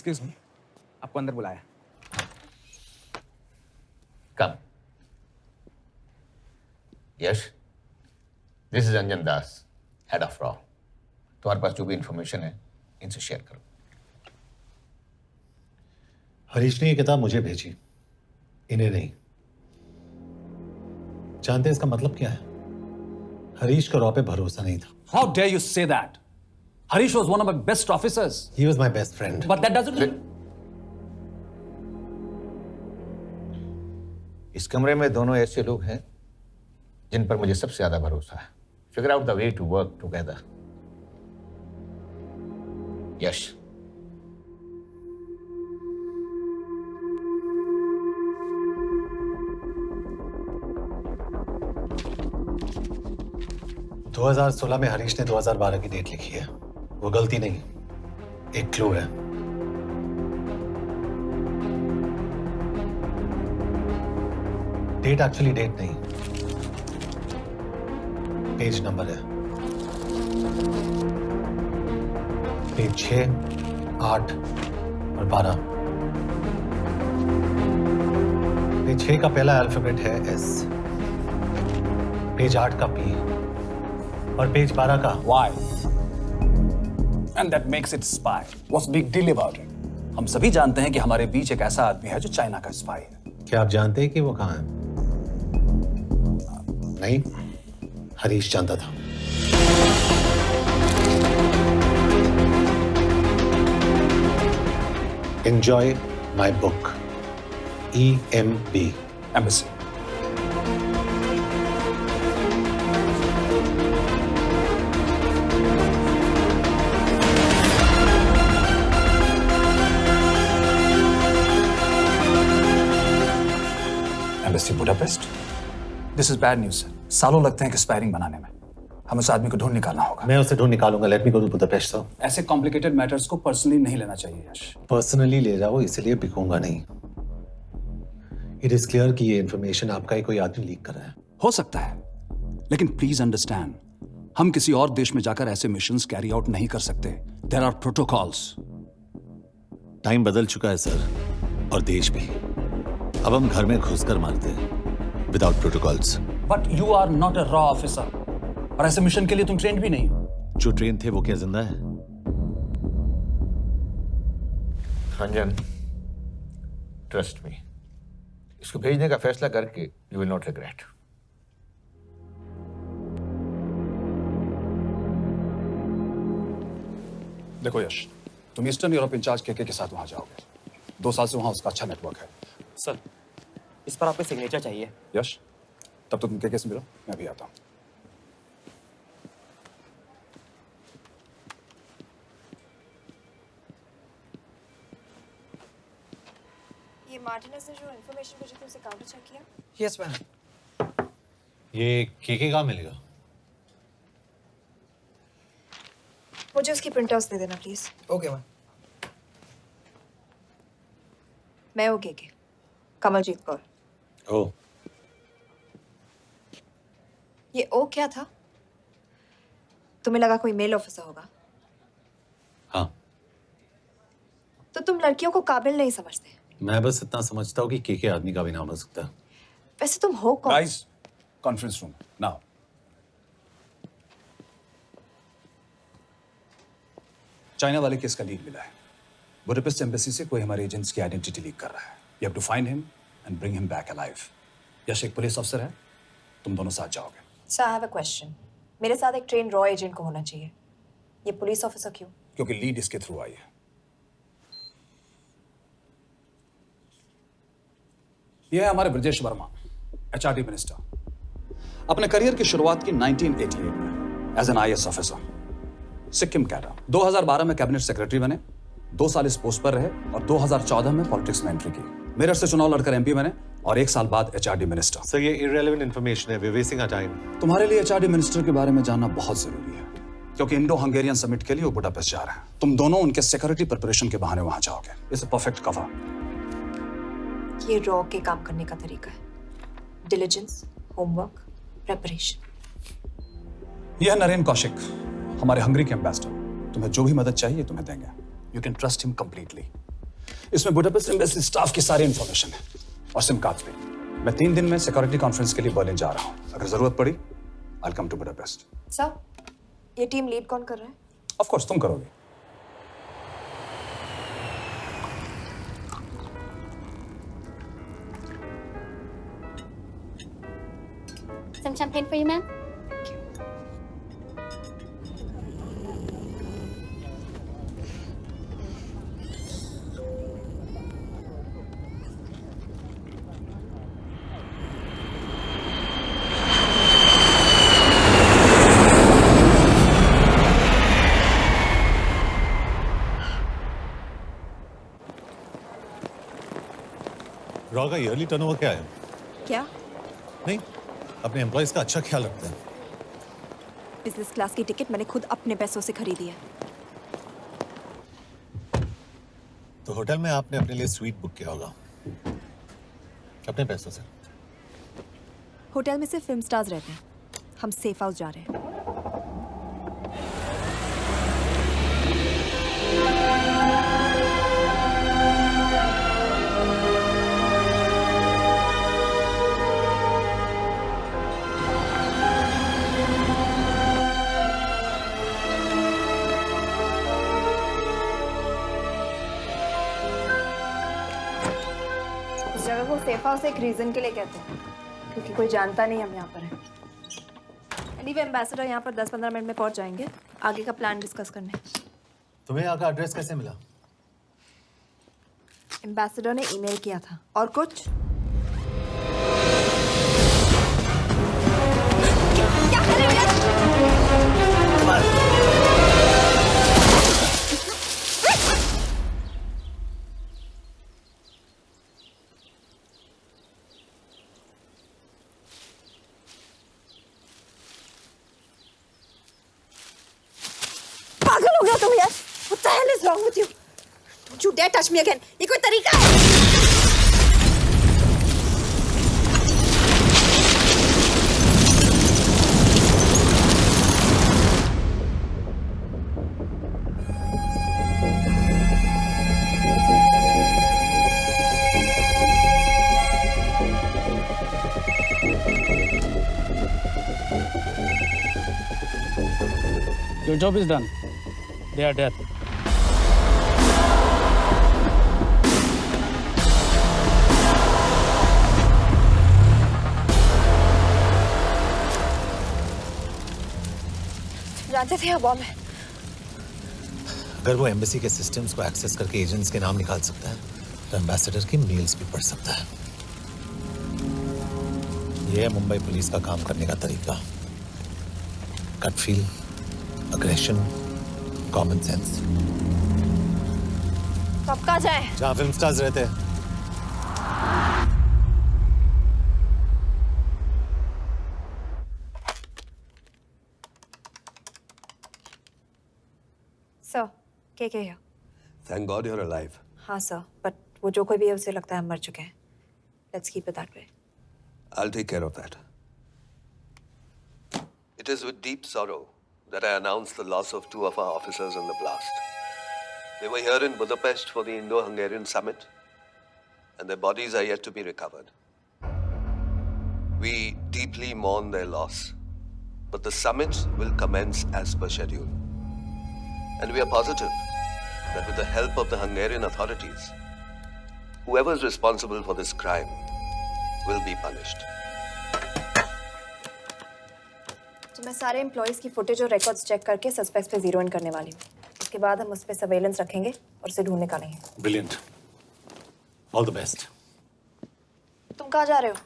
Excuse me, आपको अंदर बुलाया। Come. Yes. This is Anjan Das, head of RAW. तुम्हारे पास जो भी इंफॉर्मेशन है इनसे शेयर करो। हरीश ने ये किताब मुझे भेजी, इन्हें नहीं। जानते हैं इसका मतलब क्या है? हरीश का रॉ पे भरोसा नहीं था। How dare you say that? Harish was one of my best officers. He was my best friend. But that doesn't mean... इस कमरे में दोनों ऐसे लोग हैं जिन पर मुझे सबसे ज्यादा भरोसा है। Figure out the way to work together. Yash, 2016 में हरीश ने 2012 की डेट लिखी है। वो गलती नहीं, एक क्लू है। डेट एक्चुअली डेट नहीं, पेज नंबर है। पेज 6, 8 और 12। पेज 6 का पहला अल्फाबेट है S, पेज 8 का P और पेज 12 का Why? And that makes it spy. What's big deal about it? हम सभी जानते हैं कि हमारे बीच एक ऐसा आदमी है जो चाइना का स्पाई है। क्या आप जानते हैं कि वो कहाँ है? नहीं, हरीश जानता था। Enjoy my book. EMB. Embassy. Embassy Budapest. This is bad news, sir. सालों लगते हैं एक्सपायरिंग बनाने में। हमें उस आदमी को ढूंढ निकालना होगा। मैं उसे ढूंढ निकालूंगा। Let me go to Budapest sir. ऐसे कॉम्प्लिकेटेड मैटर्स को पर्सनली नहीं लेना चाहिए यश। पर्सनली ले जाओ, इसलिए बिकूंगा नहीं। इट इज क्लियर कि ये इंफॉर्मेशन आपका ही कोई आदमी लीक कर रहा है। हो सकता है, लेकिन प्लीज अंडरस्टैंड, हम किसी और देश में जाकर ऐसे मिशंस कैरी आउट नहीं कर सकते। There are protocols. टाइम बदल चुका है सर, और देश भी। अब हम घर में घुसकर मारते हैं without protocols. But you are not a रॉ ऑफिसर, और ऐसे मिशन के लिए तुम ट्रेंड भी नहीं हो। जो ट्रेन थे वो क्या जिंदा है? अंजन, ट्रस्ट मी, इसको भेजने का फैसला करके यू विल नॉट रिग्रेट। देखो यश, तुम ईस्टर्न यूरोप इंचार्ज के साथ वहां जाओगे। 2 साल से वहां उसका अच्छा नेटवर्क है। सर, इस पर आपका सिग्नेचर चाहिए। यश, तब तो तुम के से मिलो, मैं भी आता हूं। ये मार्टिनेज ने जो इन्फॉर्मेशन भेजी थी उसे काउंटर चेक किया? Yes ma'am. ये केके कहाँ मिलेगा? मुझे उसकी प्रिंटआउट्स दे देना प्लीज। Okay ma'am. मैं हूँ केके, कमलजीत कौर। ओह, ये ओ क्या था? तुम्हें लगा कोई मेल ऑफिसर होगा? हाँ। तो तुम लड़कियों को काबिल नहीं समझते। मैं बस इतना समझता हूँ कि केके आदमी का भी नाम हो सकता है। वैसे तुम हो कौन? Guys, conference room now. China वाले केस का लीड मिला है। बुडापेस्ट एम्बेसी से कोई हमारे एजेंट्स की आइडेंटिटी लीक कर रहा है। You have to find him and bring him back alive. Yash एक पुलिस अफसर है, तुम दोनों साथ जाओगे। Sir, I have a question. मेरे साथ एक ट्रेन रॉ एजेंट को होना चाहिए। ये पुलिस ऑफिसर क्यों? क्योंकि लीड इसके थ्रू आई है। यह है हमारे ब्रजेश वर्मा, एचआरडी मिनिस्टर। अपने करियर की शुरुआत की 1988 में as an IAS officer, Sikkim cadre. 2012 में कैबिनेट सेक्रेटरी बने, 2 साल इस पोस्ट पर रहे और 2014 में पॉलिटिक्स में एंट्री की। मेरठ से चुनाव लड़कर एमपी बने और 1 साल बाद एचआरडी मिनिस्टर। सर, ये इररेलेवेंट इंफॉर्मेशन है। We are wasting our time. तुम्हारे लिए एचआरडी मिनिस्टर के बारे में जानना बहुत जरूरी है, क्योंकि इंडो हंगेरियन समिट के लिए वो बुडापेस्ट जा रहे हैं। तुम दोनों उनके सिक्योरिटी प्रिपरेशन के बहाने वहां जाओगे। It's a perfect cover. ये रॉ के काम करने का तरीका है। Diligence, homework, preparation. यह है नरेन कौशिक, हमारे हंगरी के एम्बेसडर। तुम्हें जो भी मदद चाहिए तुम्हें देंगे। You can trust him completely. इसमें बुडापेस्ट एम्बेसी स्टाफ की सारी इंफॉर्मेशन है और सिम कार्ड्स भी। मैं 3 दिन में सिक्योरिटी कॉन्फ्रेंस के लिए बर्लिन जा रहा हूँ। अगर जरूरत पड़ी आई कम टू बुडापेस्ट। सर, ये टीम लीड कौन कर रहा है? ऑफ कोर्स तुम करोगे। Some champagne for you, ma'am? Raw का ईयरली टर्नओवर क्या है? क्या? नहीं, अपने एम्प्लॉयज का अच्छा ख्याल रखते हैं। बिजनेस क्लास की टिकट मैंने खुद अपने पैसों से खरीदी है। तो होटल में आपने अपने लिए स्वीट बुक किया होगा अपने पैसों से। होटल में सिर्फ फिल्म स्टार्स रहते हैं। हम सेफ हाउस जा रहे हैं। इस जगह को सेफ हाउस एक रीजन के लिए कहते हैं, क्योंकि कोई जानता नहीं हम यहाँ पर हैं। एनीवे एम्बेसडर यहाँ पर 10-15 मिनट में पहुँच जाएंगे आगे का प्लान डिस्कस करने। तुम्हें यहाँ का एड्रेस कैसे मिला? एम्बेसडर ने ईमेल किया था। और कुछ? क्या कर रहे हो? पागल हो गया तुम यार? What the hell is wrong with you? Don't you dare touch me again. ये कोई तरीका है? Your job is done. They are dead. जानते थे बॉम्ब है। अगर वो एम्बेसी के सिस्टम्स को एक्सेस करके एजेंट्स के नाम निकाल सकता है तो एम्बेसडर की मेल्स भी पढ़ सकता है। ये है मुंबई पुलिस का काम करने का तरीका। Gut feel, aggression, common sense. कब का जाए? जहाँ फिल्म स्टार्स रहते हैं। सर, के here? Thank God you're alive. हाँ सर, बट वो जो कोई भी है उसे लगता है हम मर चुके हैं। Let's keep it that way. I'll take care of that. It is with deep sorrow that I announce the loss of 2 of our officers in the blast. They were here in Budapest for the Indo-Hungarian summit, and their bodies are yet to be recovered. We deeply mourn their loss, but the summit will commence as per schedule. And we are positive that with the help of the Hungarian authorities, whoever is responsible for this crime will be punished. तो मैं सारे employees की footage और records check करके suspects पे zero in करने वाली हूँ। उसके बाद हम उस पे सर्वेलेंस रखेंगे और उसे ढूंढ निकालेंगे। ब्रिलियंट। All the best. तुम कहाँ जा रहे हो?